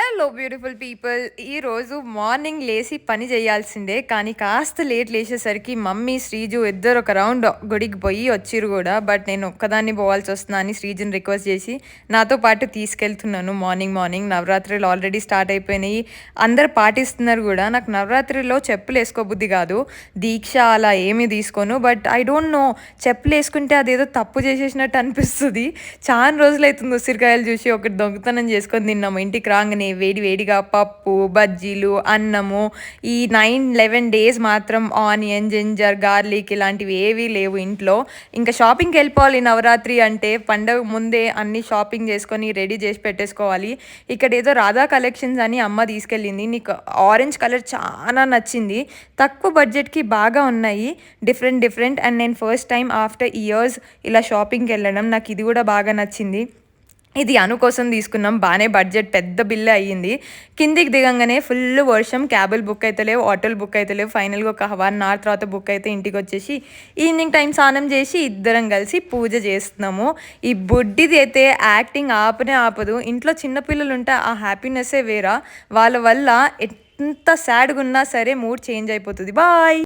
Hello beautiful people. ఈరోజు morning లేసి పని చేయాల్సిందే, కానీ కాస్త లేట్ లేచేసరికి మమ్మీ శ్రీజు ఇద్దరు ఒక రౌండ్ గుడికి పోయి వచ్చిరు కూడా. బట్ నేను ఒక్కదాన్ని పోవాల్సి వస్తున్నా అని శ్రీజుని రిక్వెస్ట్ చేసి నాతో పాటు తీసుకెళ్తున్నాను. మార్నింగ్ మార్నింగ్ నవరాత్రులు ఆల్రెడీ స్టార్ట్ అయిపోయినాయి, అందరు పాటిస్తున్నారు కూడా. నాకు నవరాత్రిలో చెప్పులు వేసుకోబుద్ధి కాదు, దీక్ష అలా ఏమీ తీసుకోను. బట్ ఐ డోంట్ నో, చెప్పులు వేసుకుంటే అదేదో తప్పు చేసేసినట్టు అనిపిస్తుంది. చాలా రోజులు అవుతుంది ఉసిరికాయలు చూసి ఒకటి దొంగతనం చేసుకొని తిన్నాము. ఇంటికి రాగానే వేడి వేడిగా పప్పు, బజ్జీలు, అన్నము. ఈ 9-11 డేస్ మాత్రం ఆనియన్, జింజర్, గార్లిక్ ఇలాంటివి ఏవీ లేవు ఇంట్లో. ఇంకా షాపింగ్కి వెళ్ళిపోవాలి. నవరాత్రి అంటే పండగ ముందే అన్ని షాపింగ్ చేసుకొని రెడీ చేసి పెట్టేసుకోవాలి. ఇక్కడ ఏదో రాధా కలెక్షన్స్ అని అమ్మ తీసుకెళ్ళింది. నీకు ఆరెంజ్ కలర్ చాలా నచ్చింది, తక్కువ బడ్జెట్కి బాగా ఉన్నాయి, డిఫరెంట్ డిఫరెంట్. అండ్ నేను ఫస్ట్ టైం ఆఫ్టర్ ఇయర్స్ ఇలా షాపింగ్కి వెళ్ళడం, నాకు ఇది కూడా బాగా నచ్చింది. ఇది అను కోసం తీసుకున్నాం, బాగానే బడ్జెట్ పెద్ద బిల్లే అయ్యింది. కిందికి దిగంగానే ఫుల్ వర్షం, క్యాబులు బుక్ అయితే లేవు, ఆటోలు బుక్ అయితే లేవు. ఫైనల్గా ఒక 1 అవర్ తర్వాత బుక్ అయితే ఇంటికి వచ్చేసి ఈవినింగ్ టైం స్నానం చేసి ఇద్దరం కలిసి పూజ చేస్తున్నాము. ఈ బుడ్డిది అయితే యాక్టింగ్ ఆపనే ఆపదు. ఇంట్లో చిన్నపిల్లలు ఉంటే ఆ హ్యాపీనెస్సే వేరా. వాళ్ళ వల్ల ఎంత సాడ్గా ఉన్నా సరే మూడ్ చేంజ్ అయిపోతుంది. బాయ్.